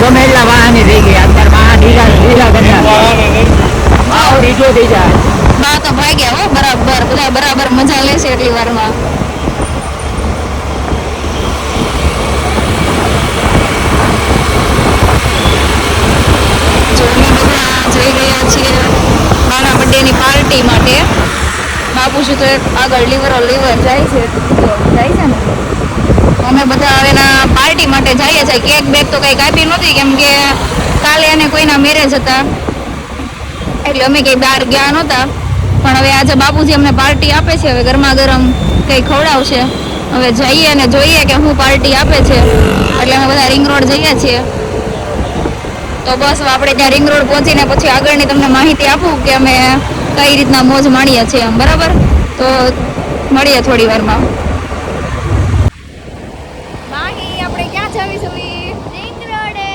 ગમે એટલા વાહન થઈ ગયા અત્યારે વાહન ઢીલા ઢીજો થઈ જાય. બા તો ભાગ્યા હો બરાબર, બધા બરાબર મજા લેશે એટલી વારમાં. જો અમે બધા જઈ રહ્યા છીએ બાના બર્થડેની પાર્ટી માટે. બાપુજી તો એક આગળ લીવર જાય છે, જાય છે ને. અમે બધા એના પાર્ટી માટે જઈએ છીએ. કેક બેક તો કંઈ કાપી નહોતી, કેમ કે કાલે એને કોઈના મેરેજ હતા એટલે અમે કંઈ બહાર ગયા નહોતા. પણ હવે આજે બાપુજી અમને પાર્ટી આપે છે. હવે ગરમા ગરમ કંઈ ખવડાવશે. હવે જઈએ અને જોઈએ કે હું પાર્ટી આપે છે. એટલે અમે બધા રિંગ રોડ જઈએ છીએ. તો બસ આપણે ત્યાં રિંગ રોડ પહોંચીને પછી આગળની તમને માહિતી આપું કે અમે કઈ રીતના મોજ માણીએ છીએ એમ. બરાબર, તો મળીએ થોડી વારમાં. આપણે ક્યાં જઈશું? રિંગ રોડે.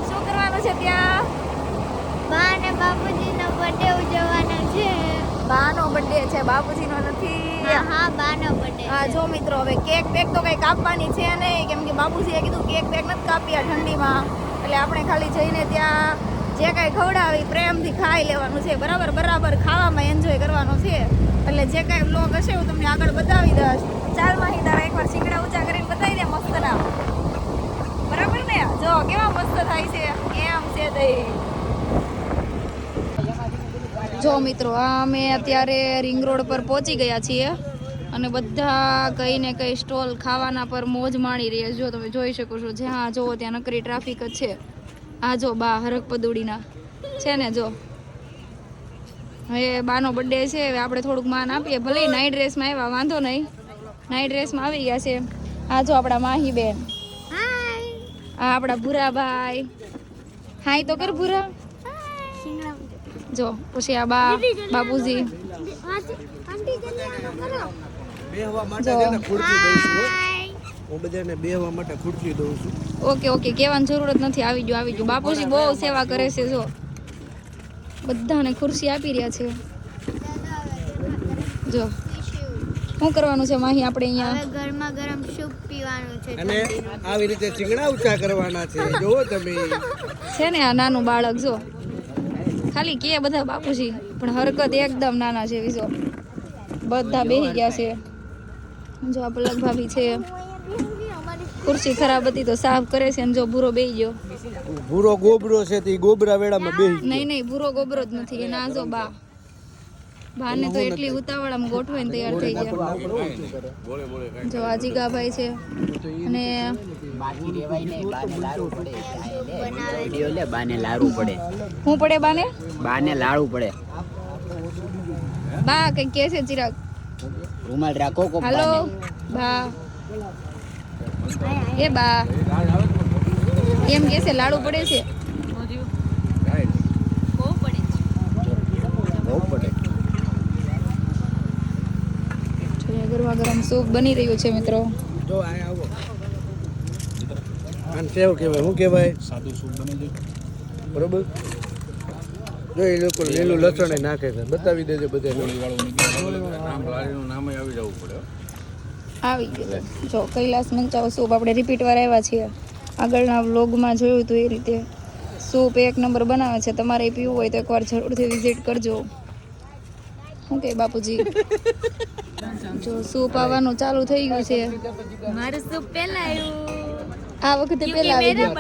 શું કરવાનું છે ત્યાં? બા અને બાપુજીનો બર્થડે ઉજવવાનો છે. બાનો બર્થડે છે, બાપુજીનો નથી. હા, બાનો બર્થડે. હા જો મિત્રો, હવે કેક બેક તો કઈ કાપવાની છે નહીં, કેમ કે બાપુજીએ કીધું કેક બેક નથી કાપી આ ઠંડીમાં. એટલે આપણે ખાલી જઈને ત્યાં જે કાંઈ ખવડાવી પ્રેમથી ખાઈ લેવાનું છે. બરાબર ખાવામાં એન્જોય કરવાનું છે. એટલે જે કાંઈ બ્લોગ હશે હું તમને આગળ બતાવી દઈશ. ચાલ માહી, તારા એકવાર શીંગડા ઊંચા કરીને બતાવી દે મસ્તના. બરાબર ને? જો કેવા મસ્ત થાય છે. એમ છે દહીં. જો મિત્રો, આ અમે અત્યારે રિંગ રોડ પર પહોંચી ગયા છીએ અને બધા કઈ ને કઈ સ્ટોલ ખાવાના પર મોજ માણી રહ્યા. જો તમે જોઈ શકો છો, જ્યાં જોવો ત્યાં નકરી ટ્રાફિક જ છે. આ જો બા હરક પદુડીના છે ને. જો હવે બાનો બર્થડે છે, હવે આપણે થોડુંક માન આપીએ. ભલે નાઇટ ડ્રેસમાં આવ્યા, વાંધો નહીં, નાઇટ ડ્રેસમાં આવી ગયા છે. આ જો આપણા માહી બેન, આ આપણા ભૂરાભાઈ. હાય તો કર ભૂરા. જો પછી આ બા બાપુજી. ઓકે, કહેવાની જરૂર જ નથી. આવી ગયો. બાપુજી બહુ સેવા કરે છે. જો બધાને ખુરશી આપી રહ્યા છે. જો શું કરવાનું છે માહી આપણે અહીંયા? ગરમા ગરમ સૂપ પીવાનું છે અને આવી રીતે ચીંગડા ઊંચા કરવાના છે. જો તમે છે ને આ નાનું બાળક, જો ખાલી કે બધા બાપુજી, પણ હરકત એકદમ નાના છે. જો બધા બેસી ગયા છે. જો આ પલક ભાભી છે, ખુરશી ખરાબ હતી તો સાફ કરે છે. અને જો ભૂરો બેસી ગયો. ભૂરો ગોબરો છે તે ગોબરા વેળામાં બેહી નહીં, ભૂરો ગોબરો જ નથી. એના જો બાને તો એટલી ઉતાવળામાં ગોઠવાઈને તૈયાર થઈ ગયા. જો આ જીગાભાઈ છે અને બાને લાડવું પડે. શું પડે બાને? બાને લાડવું પડે. બા કઈ કે છે ચિરાગ? રૂમાલ રાખો કો. હાલો બા. એ બા એમ કે છે લાડુ પડે છે. ગરમા ગરમ સૂપ બની રહ્યું છે મિત્રો. જો આ આવો આને સેવ કહેવાય. શું કહેવાય? સાદું સૂપ બની જાય. બરોબર. જો એ લોકો લીલું લસણ નાખે છે. બતાવી દેજો બધે. આવી ગયું. જો કૈલાસ મંચાવ સૂપ આપણે રિપીટ વાર આવ્યા છીએ. આગળના વ્લોગમાં જોયું હતું એ રીતે સૂપ એક નંબર બનાવે છે. તમારે પીવું હોય તો એકવાર જરૂરથી વિઝિટ કરજો. શું કે બાપુજી? જો સૂપ આવવાનું ચાલુ થઈ ગયું છે. મારું સૂપ પહેલા આવ્યું. આ વખતે પહેલા આવી ગયું.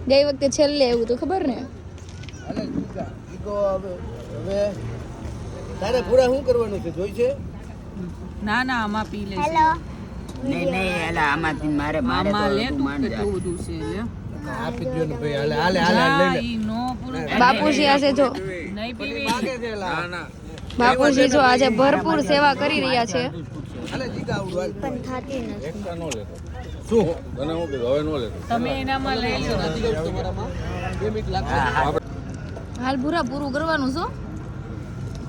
ગઈ વખતે છેલ્લે આવ્યું તો ખબર ને. હવે તારે પૂરા શું કરવાનું છે? જોઈ છે? ના આમાં પી લે. હેલો. નહીં એલા આમાંથી મારે આમાં લે તો તું માંડ કેટલું બધું છે લે. આપી દો ને ભાઈ. હાલે ઈ નો પૂરું બાપુજી આજે જો નહીં પીવી. બાપુજી જો આજે ભરપૂર સેવા કરી રહ્યા છે. પણ થાતી નથી. શું તમે એનામાં લઈ લો. હાલ ભૂરા પૂરું કરવાનું છો.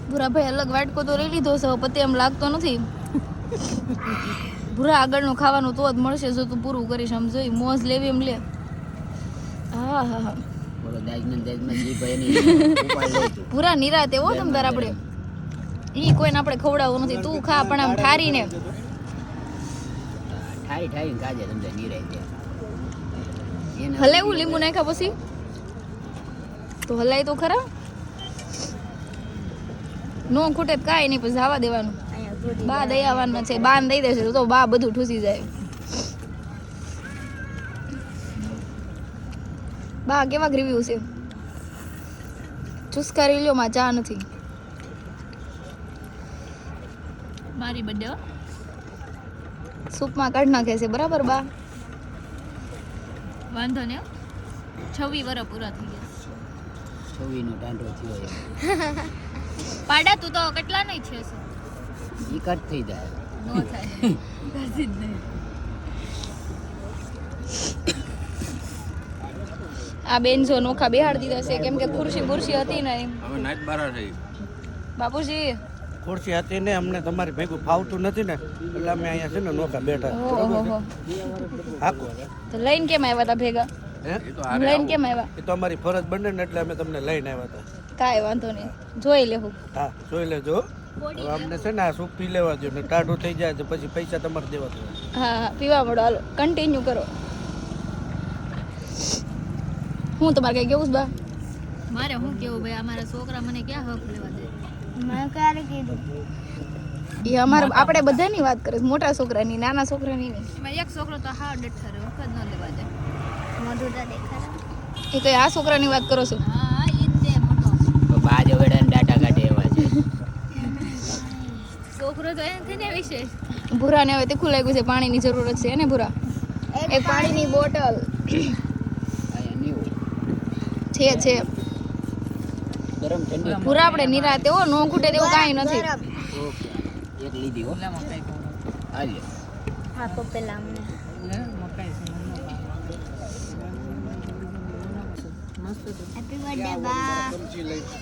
ભૂરા ભાઈ અલગ વાટકો તો લઈ લીધો છે, પતે એમ લાગતો નથી. ભૂરા આગળનું ખાવાનું તો જ મળશે જો તું પૂરું કરીશ. આમ જોઈ મોજ લેવી એમ લે. હા ભૂરા નિરાતે હો તમ તાર. આપણે ઈ કોઈને આપણે ખવડાવવું નથી. તું ખા પણ આમ ઠારીને. ઠારી કાજે તમને નિરાય દે. એને હલાવ્યું લીંબુ નાખ્યા પછી તો હલાય તો ખરા નો ખૂટે તો કાંઈ નહીં પછી જવા દેવાનું બા દઈ આવવાના છે બાન દઈ દેશે તો બા બધું ઠૂસી જાય બા કેવા રિવ્યુ છે ચુસ્કા રિવ્યુ માં ચા નથી મારી બર્થડે સૂપમાં કાઢ નાખે છે બરાબર બા વાંધો ને 26 વર્ષ પૂરા થઈ ગયા 26 નો ટાંટો થયો છે પાડા તું તો કેટલા નહીં છે ઈ કટ થઈ જાય નો થાય કરતી જ નહીં આ બેન જો નોખા બેહાડ દીધા છે કેમ કે ખુરશી બુરશી હતી ને હવે નાઈટ બારા થઈ બાપુજી ખુરશી હતી ને અમને તમારી ભેગું ફાવતું નથી ને એટલે અમે અહીંયા છે ને નોખા બેઠા ઓહો હાકો તો લઈને કેમ આવ્યા તા ભેગા હે લઈને કેમ આવ્યા એ તો અમારી ફરજ બને ને એટલે અમે તમને લઈને આવ્યા હતા કાંઈ વાંધો નહીં જોઈ લેવું હા જોઈ લેજો હવે અમને છે ને આ સૂપ પી લેવા દો ને ટાઢું થઈ જાય તો પછી પૈસા તમારે દેવા દો હા હા પીવા મળો હાલો કન્ટિન્યુ કરો હું તમારે કઈ કેવું છે બા મારે હું કેવું ભાઈ અમારા છોકરા મને ક્યાં હક લેવા દે મેં ક્યારે કીધું એ અમારે આપણે બધાની વાત કરે છે મોટા છોકરાની નાના છોકરાની નહીં એમાં એક છોકરો તો હા ડઠ્ઠર વખત ન લેવા દે મોઢું તો દેખાડે એ તો આ છોકરાની વાત કરો છો હા ઈ જ છે મોટો તો બાજ વડાને ડાટા કાઢે એવા છે છોકરો તો એનાથી ને વિશેષ ભૂરાને હવે તીખું લાગ્યું છે પાણીની જરૂરત છે ને ભૂરા એક પાણીની બોટલ આયા નીવું છે ગરમ ઠંડી ભૂરા આપણે નિરાતે હો નો ખૂટે તેવું કાંઈ નથી ઓકે એક લીધી હો હાલે આપો પેલા અમને હેપી બર્થડે બા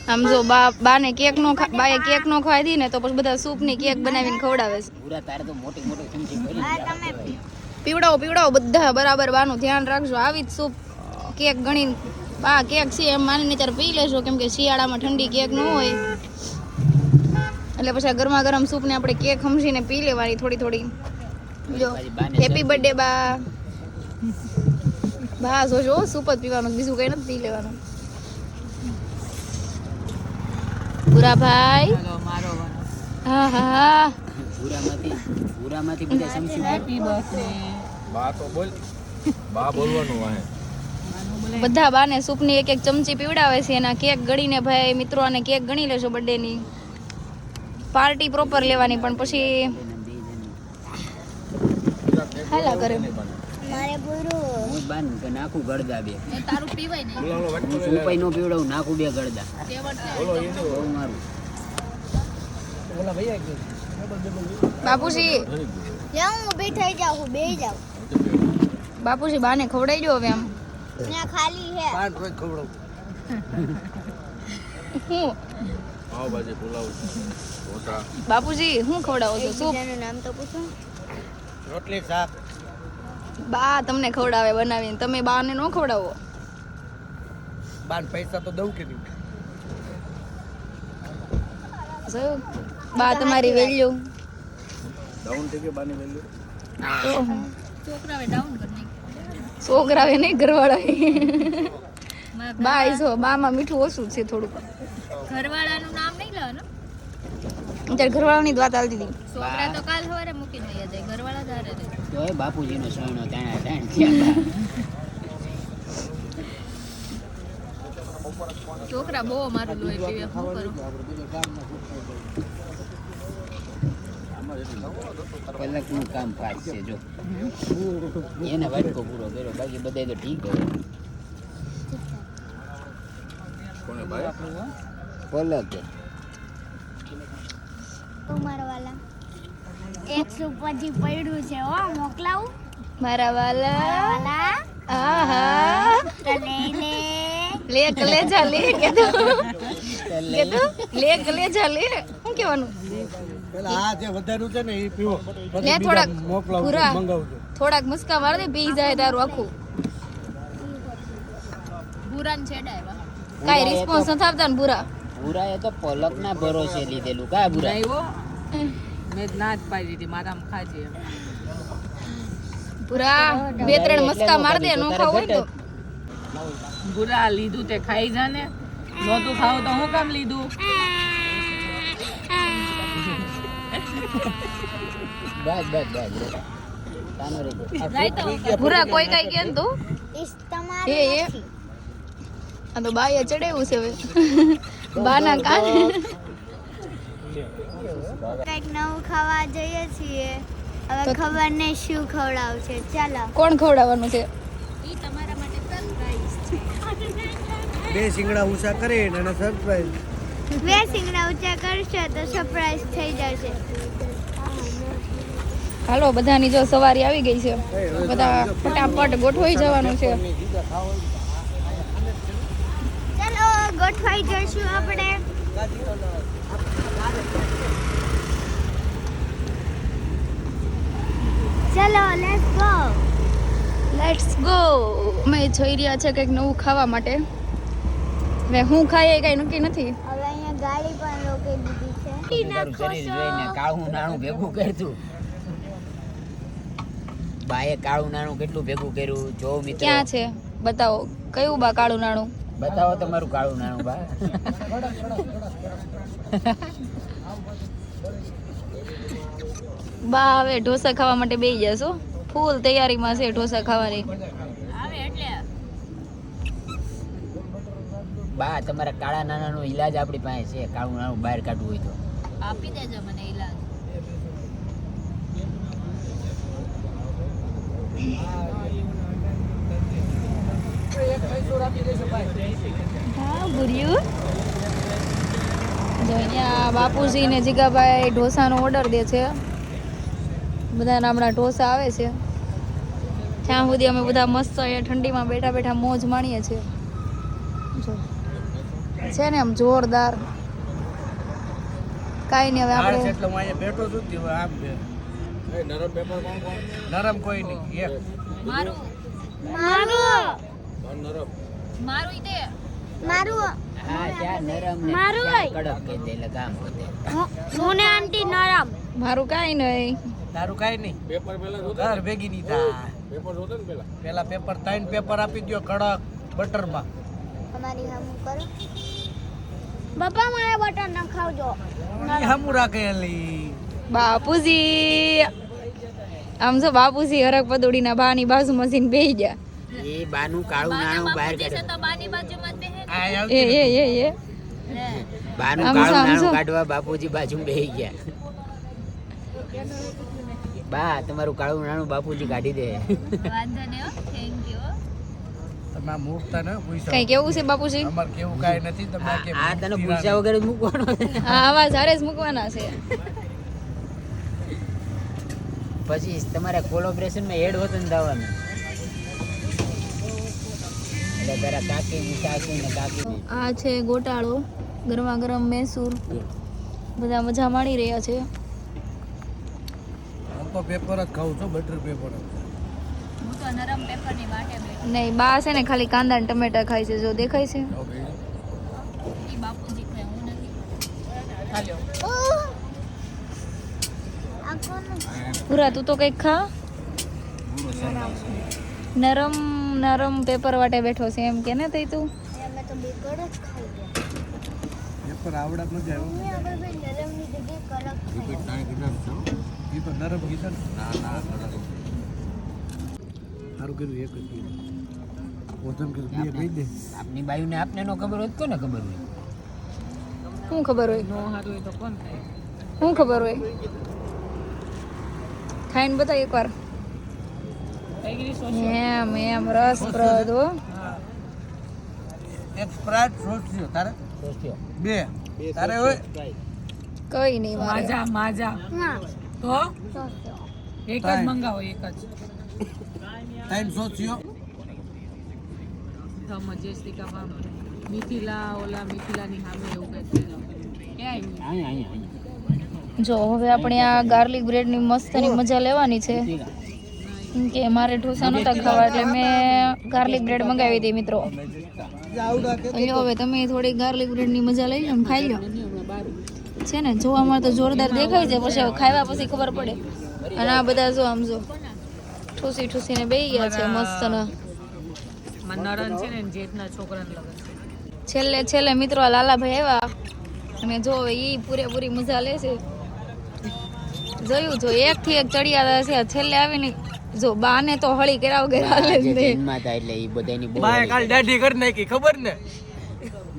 આમ જો બાને કેક નો બાએ કેક નો ખવાઈ દી ને તો પછી બધા સૂપ ની કેક બનાવીને ખવડાવે છે પૂરા તારે તો મોટી મોટી ચમચી ભરી આ તમે પીવડાવો બધા બરાબર બાનું ધ્યાન રાખજો આવી જ સૂપ કેક ગણી બા કેક છે એમ માનીને ત્યારે પી લેજો કેમ કે શિયાળામાં ઠંડી કેક ન હોય એટલે પછી ગરમા ગરમ સૂપ ને આપણે કેક સમજીને પી લેવાની થોડી જો હેપી બર્થડે બા જોજો સૂપ જ પીવાનું બીજું કઈ નથી પી લેવાનું પૂરા ભાઈ મારો હા હા પૂરામાંથી બધા ચમચી હેપી બર્થડે બા તો બોલ બા બોલવાનું વાહે બધા બાને સૂપની એક ચમચી પીવડાવે છે એના કેક ગણીને ભાઈ મિત્રો આને કેક ગણી લેજો બર્થડે ની પાર્ટી પ્રોપર લેવાની પણ પછી હાલા કરે મારે પૂરું હું બાન કે નાખું ગળદા બે તારું પીવાય નહીં હું સુપાઈ નો પીવડાવું નાખું બે ગળદા બહુ મારું બાપુજી જાઉં ઊભી થઈ જાઉં બે જાઉં બાપુજી બાને ખવડાવી દો હવે આમ ત્યાં ખાલી હે પાન કોઈ ખવડાવું હું પાવભાજી પુલાવ ઢોસા બાપુજી હું ખવડાવો છો સૂપ બીજાનું નામ તો પૂછો રોટલી શાક બા તમને ખવડાવે બનાવીને તમે બાને ન ખવડાવો બાન પૈસા તો દઉં કે નહીં જોયું બા તમારી વેલ્યુ ડાઉન થઈ ગયો બાની વેલ્યુ છોકરાવે નહીં ઘરવાળા બા જો બામાં મીઠું ઓછું છે થોડુંક ઘરવાળાનું નામ નહીં લેવાનું અત્યારે ઘરવાળાની જ વાત આવતી હતી છોકરા તો કાલ સવારે મૂકીને યાદ આવે ઘરવાળા ધારે તો એ બાપુજીનો સોયનો તાણા થયા છોકરા બહુ મારું લોહી પીવે શું કરું કલાકનું કામ ફાસ્ટ છે જો એને વાટકો પૂરો કર્યો બાકી બધા તો ઠીક હવે કોને ભાઈ પલક મારા વાલા એક સુપરજી પડ્યું છે હો મોકલાવું મારા વાલા વાલા આહા તો લઈ લે લે કલેજા લે કીધું લે કલેજા લે શું કહેવાનું પેલા આ જે વધારું છે ને એ પીવો લે થોડાક મોકલાવું પૂરા મંગાવજો થોડાક મુસ્કા માર દે પી જાય તારું આખું ભૂરાન છેડાય કાઈ રિસ્પોન્સ નથી આપતા ને ભૂરા પૂરા એ તો પલકના ભરોસે લીધેલું કા પૂરા આવ્યો મેં જ ના જ પાડી દીધી મારામાં ખાજે એમ ભૂરા બે ત્રણ મસ્કા માર દે નો ખાવ હોય તો ભૂરા લીધું તે ખાઈ જા ને, નહોતું ખાવું તો હું કામ લીધું? બસ તાનો રે ભૂરા કોઈ કઈ કે તું ઈસ એ તમારે એ નથી. આ તો બાએ ચડાવ્યું છે હવે બાના કાન કંઈક નવું ખાવા જઈએ છીએ. હવે તો- ખબર નહીં શું ખવડાવશે. ચાલો. કોણ ખવડાવવાનું છે બે સિંગડા ઊંચા કરે અને સરપ્રાઈઝ. બે સિંગડા ઊંચા કરશે તો સરપ્રાઈઝ થઈ જશે. હાલો બધાની જો સવારી આવી ગઈ છે બધા ફટાફટ ગોઠવાઈ જવાનું છે ચાલો ગોઠવાઈ જઈશું આપણે. ચાલો લેટ્સ ગો. લેટ્સ ગો અમે જોઈ રહ્યા છે કંઈક નવું ખાવા માટે હવે હું ખાઈએ એ કઈ નક્કી નથી હવે અહીંયા ગાડી પણ રોકી દીધી છે. તારું શરીર જોઈને કાળું નાણું ભેગું કરતું. બાએ કાળું નાણું કેટલું ભેગું કર્યું જો મિત્રો. ક્યાં છે બતાવો કયું બા કાળું નાણું બતાવો તમારું કાળું નાણું બા. બા હવે ઢોસા ખાવા માટે બેસી જશો ફૂલ તૈયારીમાં છે ઢોસા ખાવાની બા તમારા કાળા નાણાનો ઈલાજ આપણી પાસે છે. કાળું નાણું બહાર કાઢવું હોય તો આપી દેજો મને ઈલાજ હા ભૂર્યું જો અહીંયા બાપુજી ને જીગાભાઈ ઢોસાનો ઓર્ડર દે છે બધાના હમણાં ઢોસા આવે છે ત્યાં સુધી અમે બધા મસ્ત અહીંયા ઠંડીમાં બેઠા બેઠા મોજ માણીએ છીએ જો છે ને આમ જોરદાર કાંઈ નહીં હવે આપણે એટલે હું અહીંયા બેઠો છું તે હવે આમ બે નરમ પેપર નરમ કોઈ નહીં એક મારું મારું મારું ઈ દે મારું હા ત્યાં નરમ ને મારું ત્યાં હોય. કડક કહી દે એટલે કામ વધે. હું ને આંટી નરમ. મારું કાંઈ નહીં તારું કાઈ નહીં પેપર પેલા ઘર ભેગી નહીં થાય પેપર જોતે ને પેલા પેપર 3 પેપર આપી દ્યો કડક બટરમાં અમારી હમું કરો. બાપા મારા બટર ન ખાવજો. હમું રાખે એલી બાપુજી આમ જો બાપુજી હરક પદોડીના બાની બાજુ મસીન બેહી ગયા એ બાનું કાળું નાણું બહાર કાઢે. આ એ એ એ એ બાનું આમ કાળું જો, આમ નાણું જો. કાઢવા બાપુજી બાજુ બેહી ગયા. બા તમારું કાળું નાણું બાપુજી કાઢી દે. તમે મૂકતા ને પૈસા કઈ કેવું છે બાપુજી અમાર કેવું કાઈ નથી તમે કે આ તને પૂછ્યા વગર જ મૂકવાનો છે. આ આવા હારે જ મૂકવાના છે પછી તમારે કોલોબરેશનમાં એડ હોત ને થવાનું. એટલે તારા કાકી સાસુ ને કાકી આ છે ગોટાળો ગરમા ગરમ મૈસૂર બધા મજા માણી રહ્યા છે હું તો પેપર જ ખાઉં છું બટર પેપર નહીં બા છે ને ખાલી કાંદા ને ટમેટા ખાય છે જો દેખાય છે આ કોનું? પૂરા તું તો કંઈક ખા નરમ નરમ પેપર વાટે બેઠો છે એમ કે ને તઈ તું અમે તો બેકડ જ ખાઈ ગયા. પેપર આવડત નથી આવ્યો મમ્મી આગળ ભાઈ નરમની જગ્યાએ કડક ખાઈ ગયા. એ તો નરમ કીધા ના ના સારું કર્યું એક જ કીધું ઓધમ કીધું બે કહી દે આપની બાયુને આપને નો ખબર હોય તો કોને ખબર હોય. શું ખબર હોય નો હારું હોય તો કોણ ખાય? શું ખબર હોય ખાઈને બતાવ એકવાર થઈ ગઈ સો એમ એમ રસપ્રદ હો એક સ્પ્રાઇટ સોચ્યો તારે સોચ્યો. બે તારે હોય કઈ નહીં મારે માજા માજા હા તો તો એક જ કાંઈ. મંગાવો એક જ 3 સોચ્યો તો મજેસ્ટિકા મિથિલા ઓલા મિથિલાની સામે એવું કંઈક ક્યાં આવ્યું? અહીંયા અહીંયા જો હવે આપણે આ ગાર્લિક બ્રેડની મસ્તની મજા લેવાની છે કેમ કે મારે ઢોસા નહોતા ખાવા એટલે મેં ગાર્લિક બ્રેડ મંગાવી હતી મિત્રો લ્યો હવે તમે થોડી ગાર્લિક બ્રેડની મજા લઈ લો ને ખાઈ લો છે ને જોવામાં તો જોરદાર દેખાય છે પછી હવે ખાવા પછી ખબર પડે અને આ બધા જો આમ જો ઠૂસી ઠૂસીને બેહી ગયા છે મસ્ત ને મારા નણંદ છે ને એના જેઠના છોકરાને લગન છે. છેલ્લે મિત્રો આ લાલાભાઈ આવ્યા અને જો ઈ પૂરેપૂરી મજા લે છે. જોયું જો એક થી એક ચડિયા છે છેલ્લે આવીને જો બાને તો હળી કરાવ ગયા આજે જન્મા હતા એટલે ઈ બધાની બહુ બાએ કાલ દાઢી કરી નાખી ખબર ને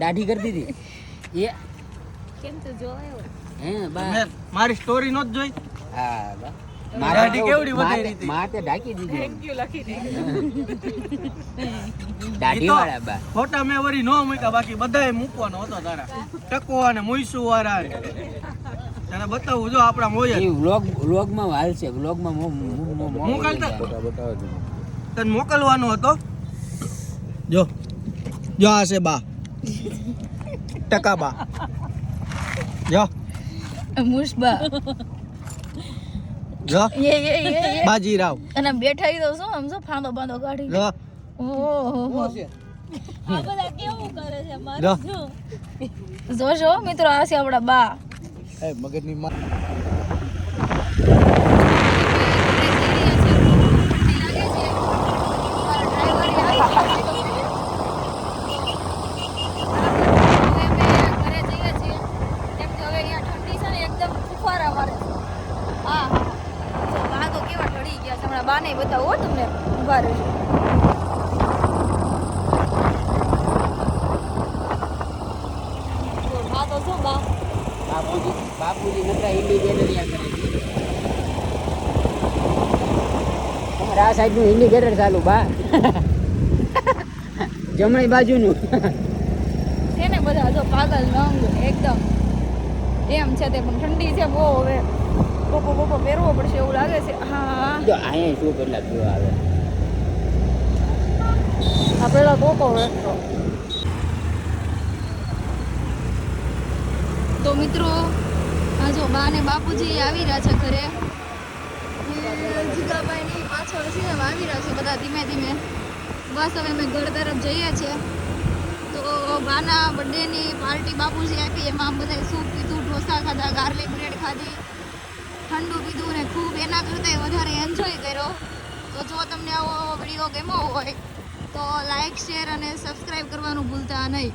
દાઢી કરી દીધી એ કેમ તો જોયો હે બા મેં મારી સ્ટોરી નોત જોઈ હા બા દાઢી કેવડી વધારી હતી માતે ઢાકી દીધી થેન્ક યુ લખી દે. દાઢી વાળા બા ફોટા મેં વરી નો મૂક્યા બાકી બધાએ મૂકવાનો હતો તારા ટકો અને મુઈસુ વાળા તને બતાવું જો આપણા મોય એ વ્લોગ માં હાલ છે વ્લોગ માં હું કાલતા તને મોકલવાનો હતો જો જો આ છે બા ટકા બા જો મુશબા જો એ બાજીરાવ અને બેઠા ઈ તો શું સમજો ફાંદો બાંધો કાઢી જો ઓહો જો જોજો મિત્રો આ છે આપણા બા એ મગજની માં બાને બતાવો હો તમને ઉભા રહેજો બા તો શું બા બાપુજી નકરા હિન્દી ગેલેરિયા કરે છે અમારા આ સાઈડ નું હિન્દી ગેલેરી ચાલુ બા જમણી બાજુનું છે ને બધા જો પાગલ નંગ એકદમ એમ છે તે પણ ઠંડી છે બહુ હવે પોપો પહેરવો પડશે એવું લાગે છે હા જો અહીંયા શું કેટલા પીવા આવે આ પેલા પોપો તો મિત્રો આ જો બા ને બાપુજી આવી રહ્યા છે ઘરે જીગાભાઈ ની પાછળ છે આવી રહ્યા છે બધા ધીમે ધીમે બસ હવે અમે ઘર તરફ જઈએ છીએ તો બાના બર્થડેની પાર્ટી બાપુજી આપી એમાં બધા સૂપ પીધું ઢોસા ખાધા ગાર્લિક બ્રેડ ખાધી ઠંડુ પીધું ને ખૂબ એના કરતાં વધારે એન્જોય કર્યો તો જો તમને આવો વિડીયો ગમ્યો હોય તો લાઈક શેર અને સબસ્ક્રાઈબ કરવાનું ભૂલતા નહીં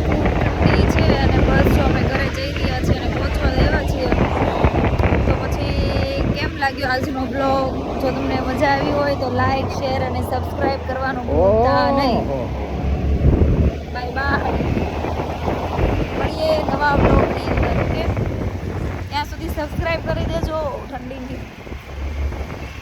ખૂબ ઠંડી છે અને બસ જો અમે ઘરે જઈ રહ્યા છીએ અને પહોંચવા લેવા છીએ તો પછી કેમ લાગ્યો આજનો બ્લોગ જો તમને મજા આવી હોય તો લાઈક શેર અને સબસ્ક્રાઈબ કરવાનું ભૂલતા નહીં બાય બાય મળીએ નવા બ્લોગની અંદર ઓકે ત્યાં સુધી સબસ્ક્રાઈબ કરી દેજો ઠંડીની